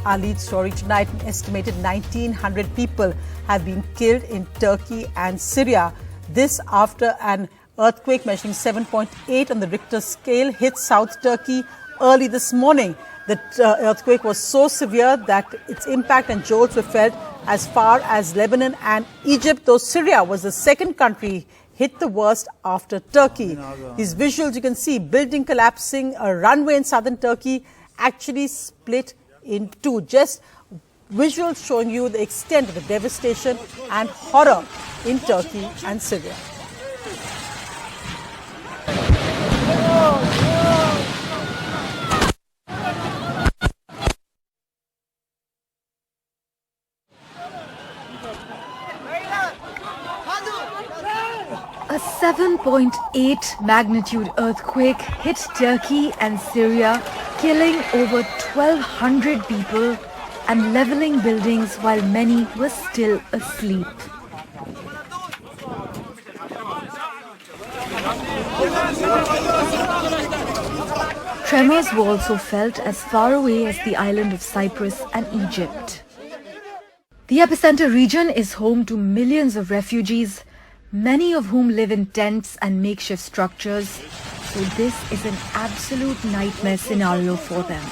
our lead story tonight. An estimated 1,900 people have been killed in Turkey and Syria. This after an earthquake measuring 7.8 on the Richter scale hit South Turkey early this morning. The earthquake was so severe that its impact and jolts were felt as far as Lebanon and Egypt, though Syria was the second country hit the worst after Turkey. These visuals you can see, building collapsing, a runway in southern Turkey actually split in two. Just visuals showing you the extent of the devastation and horror in Turkey and Syria. A 7.8 magnitude earthquake hit Turkey and Syria, killing over 1,200 people and leveling buildings while many were still asleep. Tremors were also felt as far away as the island of Cyprus and Egypt. The epicenter region is home to millions of refugees, many of whom live in tents and makeshift structures, so this is an absolute nightmare scenario for them.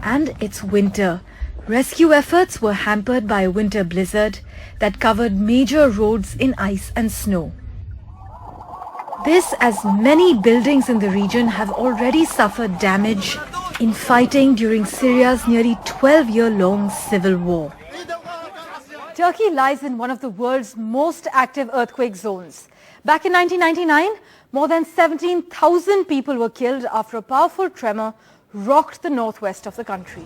And it's winter. Rescue efforts were hampered by a winter blizzard that covered major roads in ice and snow. This as many buildings in the region have already suffered damage in fighting during Syria's nearly 12-year-long civil war. Turkey lies in one of the world's most active earthquake zones. Back in 1999, more than 17,000 people were killed after a powerful tremor rocked the northwest of the country.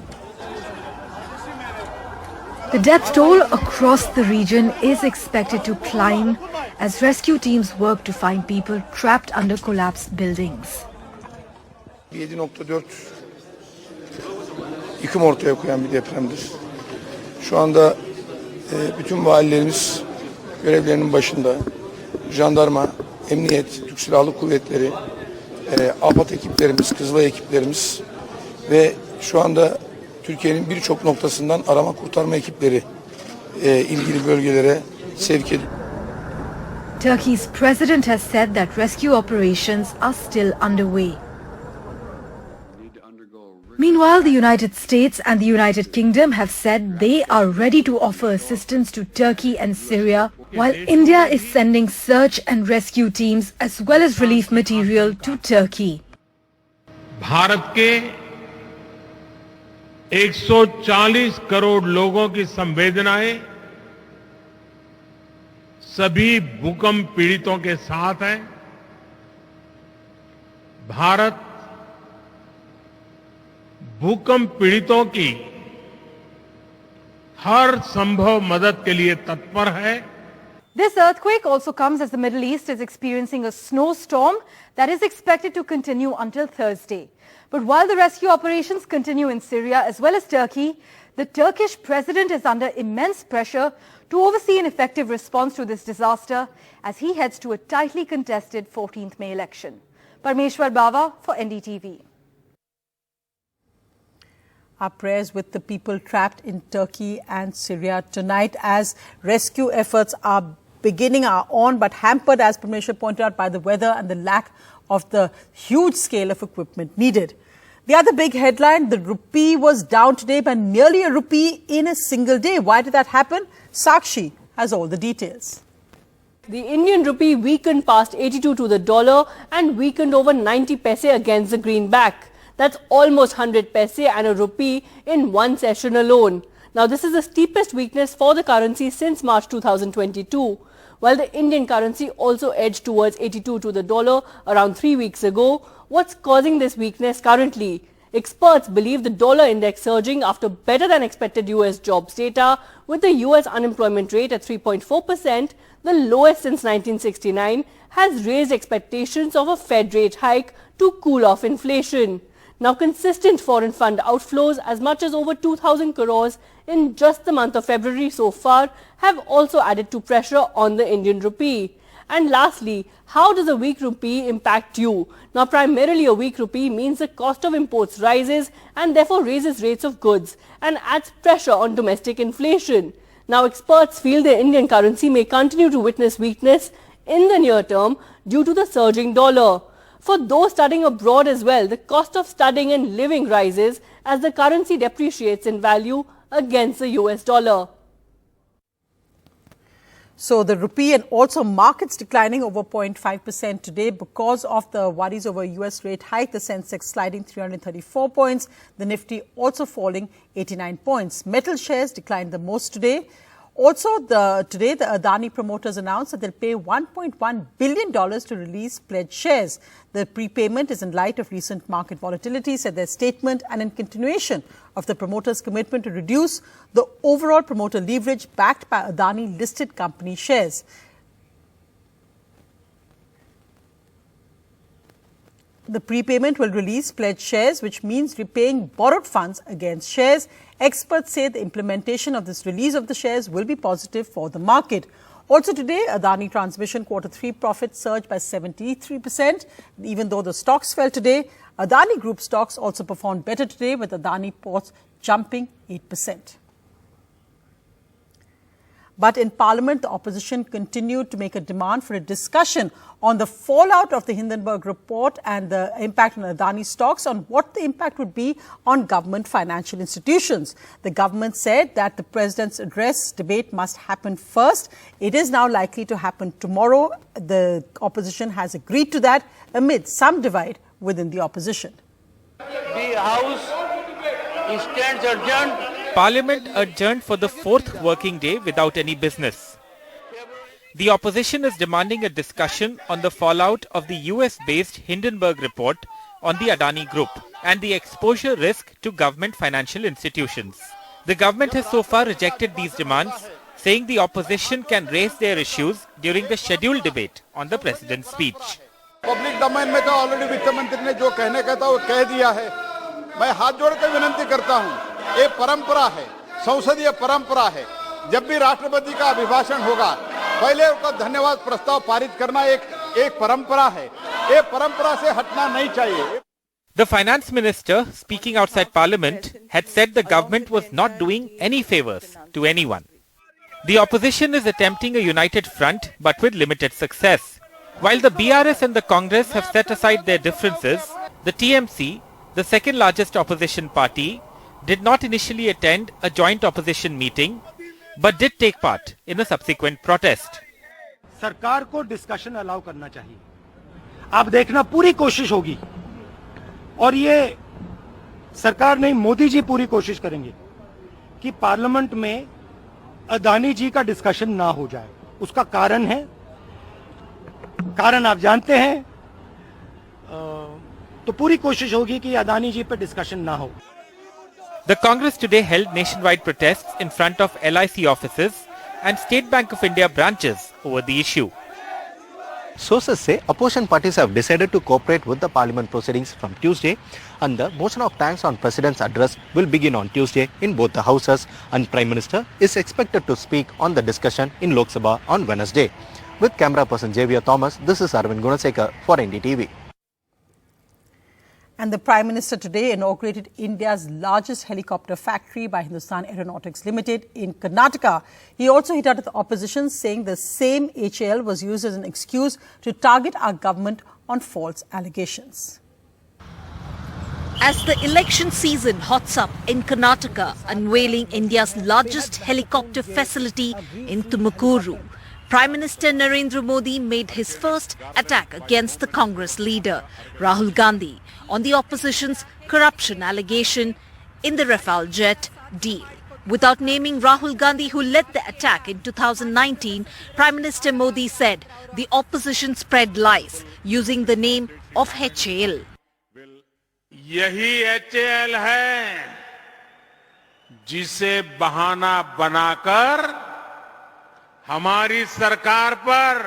The death toll across the region is expected to climb as rescue teams work to find people trapped under collapsed buildings. 7.4 yıkım ortaya koyan bir depremdir. Şu anda bütün valilerimiz görevlerinin başında, jandarma, emniyet, Türk Silahlı Kuvvetleri, AFAD ekiplerimiz, Kızılay ekiplerimiz ve şu anda Türkiye'nin birçok noktasından arama kurtarma ekipleri ilgili bölgelere sevk ediliyor. Turkey's president has said that rescue operations are still underway. Meanwhile, the United States and the United Kingdom have said they are ready to offer assistance to Turkey and Syria, while India is sending search and rescue teams as well as relief material to Turkey. Bharat के 140 करोड़ लोगों की संवेदनाएं सभी भूकंप पीड़ितों के साथ है। भारत भूकंप पीड़ितों की हर संभव मदद के लिए तत्पर है। This earthquake also comes as the Middle East is experiencing a snowstorm that is expected to continue until Thursday. But while the rescue operations continue in Syria as well as Turkey, the Turkish president is under immense pressure to oversee an effective response to this disaster as he heads to a tightly contested 14th May election. Parmeshwar Bava for NDTV. Our prayers with the people trapped in Turkey and Syria tonight as rescue efforts are on, but hampered, as Parmeshwar pointed out, by the weather and the lack of the huge scale of equipment needed. The other big headline, the rupee was down today by nearly a rupee in a single day. Why did that happen? Sakshi has all the details. The Indian rupee weakened past 82 to the dollar and weakened over 90 paise against the greenback. That's almost 100 paise and a rupee in one session alone. Now, this is the steepest weakness for the currency since March 2022. While the Indian currency also edged towards 82 to the dollar around 3 weeks ago, what's causing this weakness currently? Experts believe the dollar index surging after better than expected US jobs data, with the US unemployment rate at 3.4%, the lowest since 1969, has raised expectations of a Fed rate hike to cool off inflation. Now, consistent foreign fund outflows as much as over 2,000 crores in just the month of February so far have also added to pressure on the Indian rupee. And lastly, how does a weak rupee impact you? Now, primarily a weak rupee means the cost of imports rises and therefore raises rates of goods and adds pressure on domestic inflation. Now, experts feel the Indian currency may continue to witness weakness in the near term due to the surging dollar. For those studying abroad as well, the cost of studying and living rises as the currency depreciates in value against the US dollar. So the rupee and also markets declining over 0.5% today because of the worries over US rate hike. The Sensex sliding 334 points. The Nifty also falling 89 points. Metal shares declined the most today. Also, today the Adani promoters announced that they'll pay $1.1 billion to release pledged shares. The prepayment is in light of recent market volatility, said their statement, and in continuation of the promoters' commitment to reduce the overall promoter leverage backed by Adani listed company shares. The prepayment will release pledged shares, which means repaying borrowed funds against shares. Experts say the implementation of this release of the shares will be positive for the market. Also today, Adani Transmission Q3 profits surged by 73%. Even though the stocks fell today, Adani Group stocks also performed better today, with Adani Ports jumping 8%. But in Parliament, the opposition continued to make a demand for a discussion on the fallout of the Hindenburg report and the impact on Adani stocks, on what the impact would be on government financial institutions. The government said that the president's address debate must happen first. It is now likely to happen tomorrow. The opposition has agreed to that amid some divide within the opposition. The House stands adjourned. Parliament adjourned for the fourth working day without any business. The opposition is demanding a discussion on the fallout of the US-based Hindenburg report on the Adani Group and the exposure risk to government financial institutions. The government has so far rejected these demands, saying the opposition can raise their issues during the scheduled debate on the president's speech. Public domain में तो already वित्त मंत्री ने जो कहने का था वो कह दिया है। मैं हाथ जोड़ कर विनती करता हूँ, ये परंपरा है, संसदीय परंपरा है। जब भी राष्ट्रपति का अभिभाषण होगा, पहले उनका धन्यवाद प्रस्ताव पारित करना एक परंपरा है। ये परंपरा से हटना नहीं चाहिए। The finance minister, speaking outside Parliament, had said the government was not doing any favours to anyone. The opposition is attempting a united front, but with limited success. While the BRS and the Congress have set aside their differences, the TMC, the second largest opposition party, did not initially attend a joint opposition meeting, but did take part in a subsequent protest. सरकार को discussion allow करना चाहिए। आप देखना पूरी कोशिश होगी और ये सरकार नहीं, मोदी जी पूरी कोशिश करेंगे कि पार्लियामेंट में अदानी जी का डिस्कशन ना हो जाए। उसका कारण आप जानते हैं, तो पूरी कोशिश होगी कि अदानी जी पे डिस्कशन ना हो। The Congress today held nationwide protests in front of LIC offices and State Bank of India branches over the issue. Sources say opposition parties have decided to cooperate with the parliament proceedings from Tuesday, and the motion of thanks on President's address will begin on Tuesday in both the houses, and Prime Minister is expected to speak on the discussion in Lok Sabha on Wednesday. With camera person Javier Thomas, this is Arvind Gunasekar for NDTV. And the Prime Minister today inaugurated India's largest helicopter factory by Hindustan Aeronautics Limited in Karnataka. He also hit out at the opposition, saying the same HAL was used as an excuse to target our government on false allegations. As the election season hots up in Karnataka, unveiling India's largest helicopter facility in Tumakuru, Prime Minister Narendra Modi made his first attack against the Congress leader, Rahul Gandhi, on the opposition's corruption allegation in the Rafale jet deal. Without naming Rahul Gandhi, who led the attack in 2019, Prime Minister Modi said the opposition spread lies using the name of HAL. यही HAL है जिसे बहाना बनाकर हमारी सरकार पर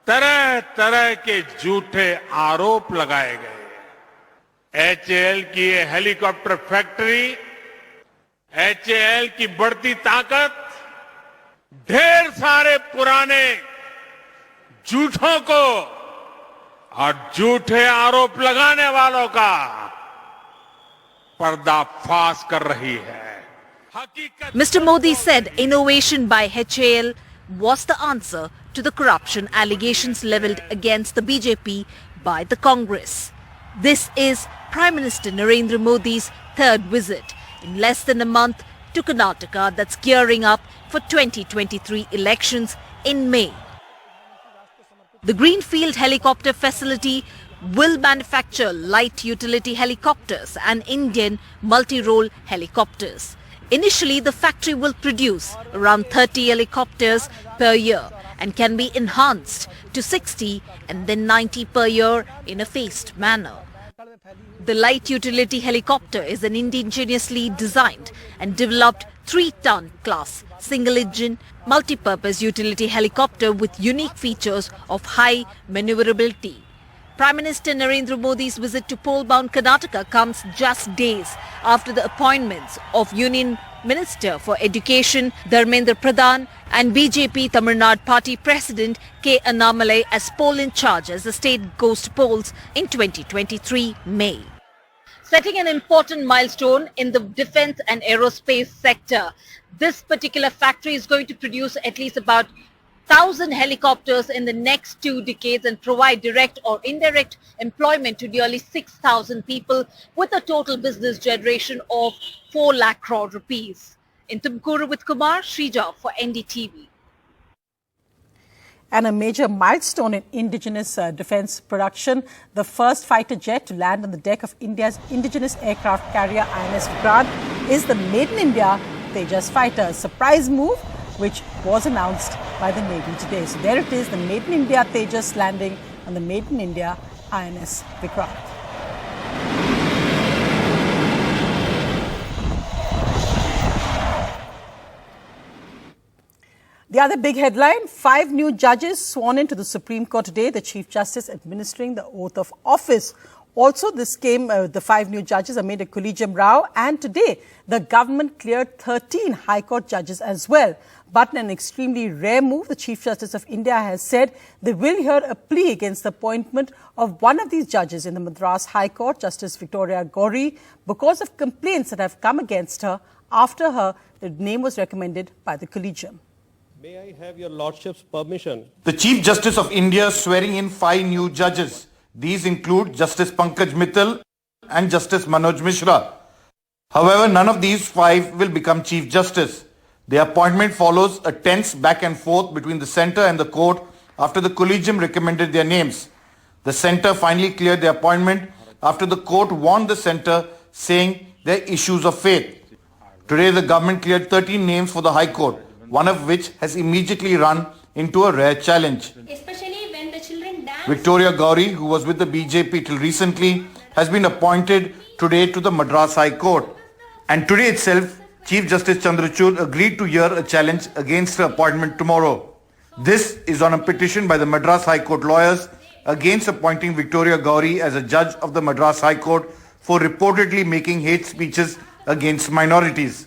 तरह तरह के झूठे आरोप लगाए गए। HAL की ये हेलीकॉप्टर फैक्ट्री, HAL की बढ़ती ताकत ढेर सारे पुराने झूठों को और झूठे आरोप लगाने वालों का पर्दाफाश कर रही है। Mr. Modi said innovation by HAL was the answer to the corruption allegations levelled against the BJP by the Congress. This is Prime Minister Narendra Modi's third visit in less than a month to Karnataka that's gearing up for 2023 elections in May. The Greenfield helicopter facility will manufacture light utility helicopters and Indian multi-role helicopters. Initially, the factory will produce around 30 helicopters per year and can be enhanced to 60 and then 90 per year in a phased manner. The light utility helicopter is an indigenously designed and developed 3-ton class single-engine multi-purpose utility helicopter with unique features of high maneuverability. Prime Minister Narendra Modi's visit to pole-bound Karnataka comes just days after the appointments of Union Minister for Education Dharmendra Pradhan and BJP Tamil Nadu Party President K. Annamalai as poll in charge as the state goes to polls in 2023 May. Setting an important milestone in the defence and aerospace sector. This particular factory is going to produce at least about 1,000 helicopters in the next 2 decades and provide direct or indirect employment to nearly 6,000 people with a total business generation of 4 lakh crore rupees. In Tumkuru with Kumar, Shrija for NDTV. And a major milestone in indigenous defence production, the first fighter jet to land on the deck of India's indigenous aircraft carrier INS Vikrant is the Made in India Tejas fighter. A surprise move which was announced by the Navy today. So there it is, the Made in India Tejas landing on the Made in India INS Vikrant. The other big headline, 5 new judges sworn into the Supreme Court today, the Chief Justice administering the oath of office. Also, this came, the 5 new judges are made a collegium row, and today the government cleared 13 High Court judges as well. But in an extremely rare move, the Chief Justice of India has said they will hear a plea against the appointment of one of these judges in the Madras High Court, Justice Victoria Gauri, because of complaints that have come against her after her name was recommended by the collegium. May I have your Lordship's permission? The Chief Justice of India swearing in 5 new judges. These include Justice Pankaj Mittal and Justice Manoj Mishra. However, none of these 5 will become Chief Justice. The appointment follows a tense back and forth between the centre and the court after the collegium recommended their names. The centre finally cleared the appointment after the court warned the centre, saying there are issues of faith. Today, the government cleared 13 names for the High Court, one of which has immediately run into a rare challenge. Especially when the children dance. Victoria Gauri, who was with the BJP till recently, has been appointed today to the Madras High Court. And today itself, Chief Justice Chandrachud agreed to hear a challenge against her appointment tomorrow. This is on a petition by the Madras High Court lawyers against appointing Victoria Gauri as a judge of the Madras High Court for reportedly making hate speeches against minorities.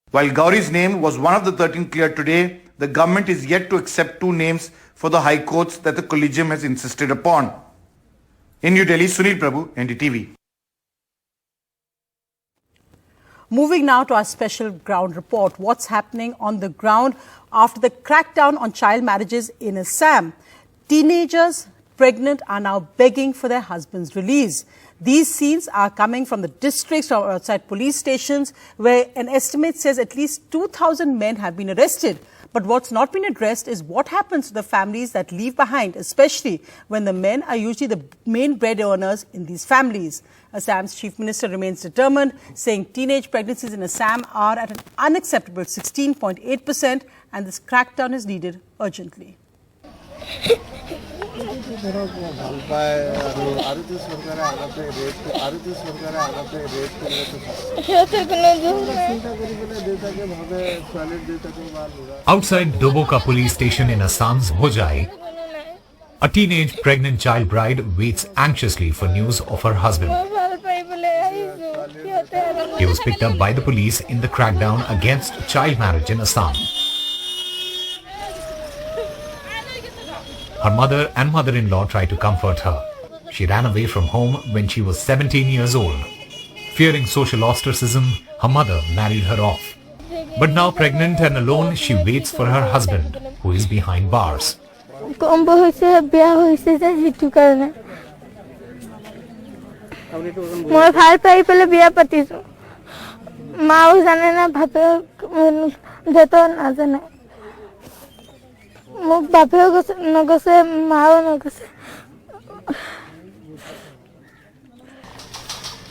While Gauri's name was one of the 13 cleared today, the government is yet to accept 2 names for the High Courts that the collegium has insisted upon. In New Delhi, Sunil Prabhu, NDTV. Moving now to our special ground report. What's happening on the ground after the crackdown on child marriages in Assam? Teenagers pregnant are now begging for their husband's release. These scenes are coming from the districts or outside police stations where an estimate says at least 2,000 men have been arrested. But what's not been addressed is what happens to the families that leave behind, especially when the men are usually the main bread earners in these families. Assam's chief minister remains determined, saying teenage pregnancies in Assam are at an unacceptable 16.8% and this crackdown is needed urgently. Outside Doboka police station in Assam's Hojai, a teenage pregnant child bride waits anxiously for news of her husband. He was picked up by the police in the crackdown against child marriage in Assam. Her mother and mother-in-law tried to comfort her. She ran away from home when she was 17 years old. Fearing social ostracism, her mother married her off. But now pregnant and alone, she waits for her husband, who is behind bars.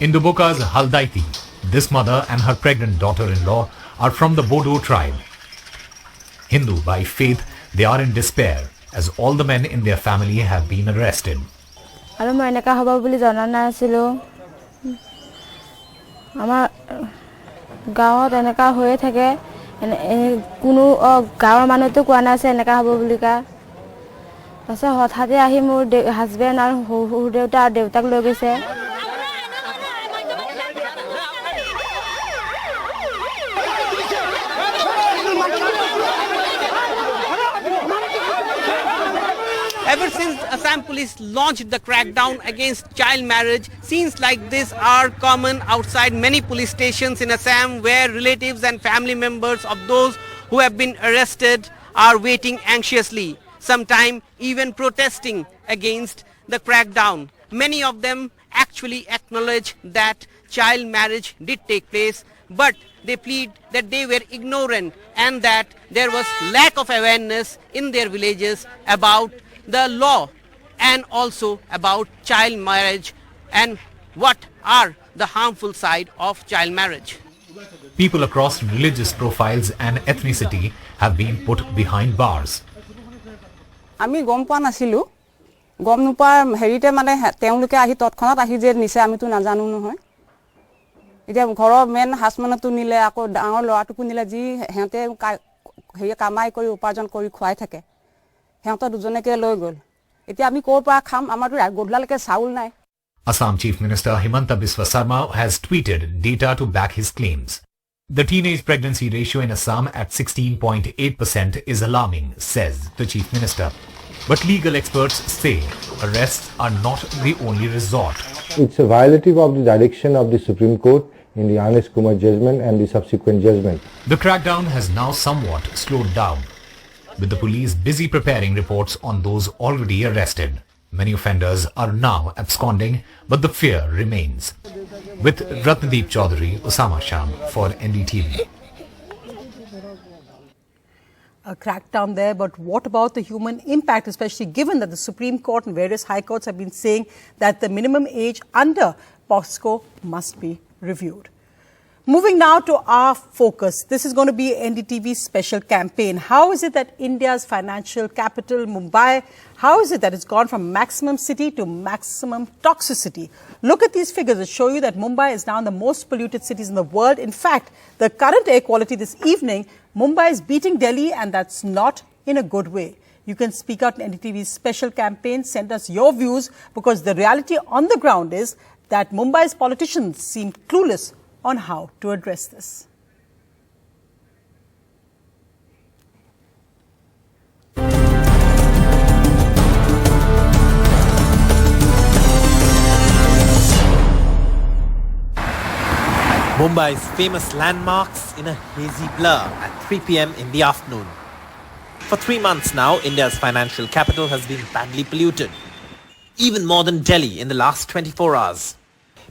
In Duboka's Haldaiti, this mother and her pregnant daughter-in-law are from the Bodo tribe. Hindu by faith, they are in despair as all the men in their family have been arrested. Ever since Assam police launched the crackdown against child marriage, scenes like this are common outside many police stations in Assam, where relatives and family members of those who have been arrested are waiting anxiously, sometimes even protesting against the crackdown. Many of them actually acknowledge that child marriage did take place, but they plead that they were ignorant and that there was lack of awareness in their villages about the law and also about child marriage and what are the harmful side of child marriage. People across religious profiles and ethnicity have been put behind bars. আমি গম পোৱা নাছিলো গম নোপা হেৰিতে মানে তেওঁলোকে আহি তৎক্ষণাত আহি যে নিছে আমিতো নাজানো নহয় এতিয়া ঘৰৰ মেন হাজবেণ্ডটো নিলে আকৌ ডাঙৰ ল'ৰাটোকো নিলে যি হেতে হেৰি কামাই কৰি উপাৰ্জন কৰি খুৱাই থাকে হেঁত দুজনেকে লৈ গল এতিয়া আমি কোৰ পৰা খাম আমাৰটো গধলালৈকে চাউল নাই Assam Chief Minister Himanta Biswa Sarma has tweeted data to back his claims. The teenage pregnancy ratio in Assam at 16.8% is alarming, says the Chief Minister. But legal experts say arrests are not the only resort. It's a violative of the direction of the Supreme Court in the Anis Kumar judgment and the subsequent judgment. The crackdown has now somewhat slowed down, with the police busy preparing reports on those already arrested. Many offenders are now absconding, but the fear remains. With Ratnadeep Chaudhary, Osama Sham for NDTV. A crackdown there, but what about the human impact, especially given that the Supreme Court and various high courts have been saying that the minimum age under POSCO must be reviewed. Moving now to our focus. This is going to be NDTV's special campaign. How is it that India's financial capital, Mumbai, how is it that it's gone from maximum city to maximum toxicity? Look at these figures that show you that Mumbai is now the most polluted cities in the world. In fact, the current air quality this evening, Mumbai is beating Delhi, and that's not in a good way. You can speak out in NDTV's special campaign. Send us your views, because the reality on the ground is that Mumbai's politicians seem clueless on how to address this. Mumbai's famous landmarks in a hazy blur at 3 p.m. in the afternoon. For 3 months now, India's financial capital has been badly polluted, even more than Delhi in the last 24 hours.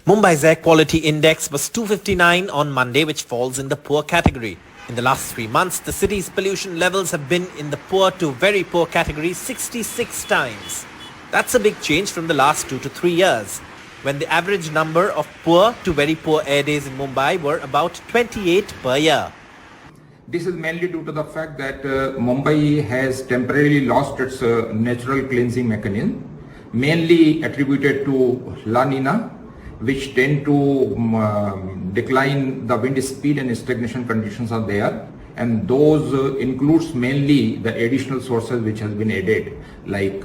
Mumbai's air quality index was 259 on Monday, which falls in the poor category. In the last 3 months, the city's pollution levels have been in the poor to very poor category 66 times. That's a big change from the last 2 to 3 years, when the average number of poor to very poor air days in Mumbai were about 28 per year. This is mainly due to the fact that Mumbai has temporarily lost its natural cleansing mechanism, mainly attributed to La Nina, which tend to decline the wind speed and stagnation conditions are there, and those includes mainly the additional sources which has been added, like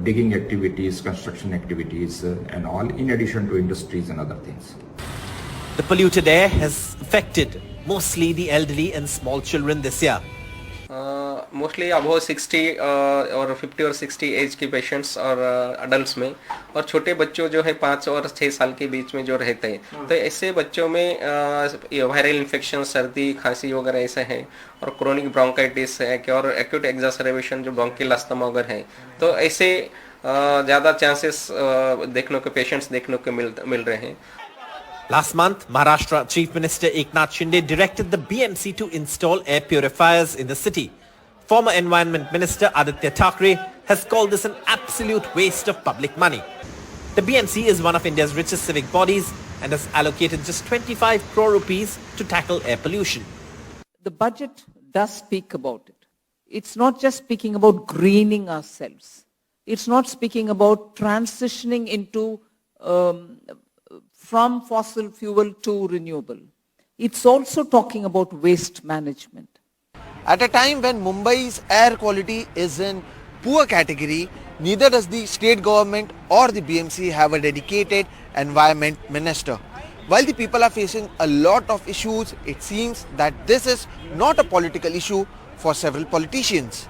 digging activities, construction activities and all, in addition to industries and other things. The polluted air has affected mostly the elderly and small children this year. Mostly above 60 और 50 और 60 as के patients और adult में, और छोटे बच्चों जो है 5 और 6 साल के बीच में जो रहते हैं, तो ऐसे बच्चों में वायरल इन्फेक्शन, सर्दी, खांसी वगैरह ऐसे हैं, और क्रोनिक ब्रोंकाइटिस है कि और एक्यूट एक्सासर्बेशन जो ब्रोंकियल अस्थमा वगैरह है, तो ऐसे ज़्यादा चांसेस देखने को पेशेंट्स देखने को मिल रहे हैं। Last month, Maharashtra Chief Minister Eknath Shinde directed the BMC to install air purifiers in the city. Former Environment Minister Aditya Thackeray has called this an absolute waste of public money. The BMC is one of India's richest civic bodies and has allocated just 25 crore rupees to tackle air pollution. The budget does speak about it. It's not just speaking about greening ourselves. It's not speaking about transitioning into from fossil fuel to renewable. It's also talking about waste management. At a time when Mumbai's air quality is in poor category, neither does the state government or the BMC have a dedicated environment minister. While the people are facing a lot of issues, it seems that this is not a political issue for several politicians.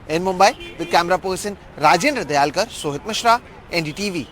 In Mumbai, with camera person Rajendra Dayalkar, Sohit Mishra, NDTV.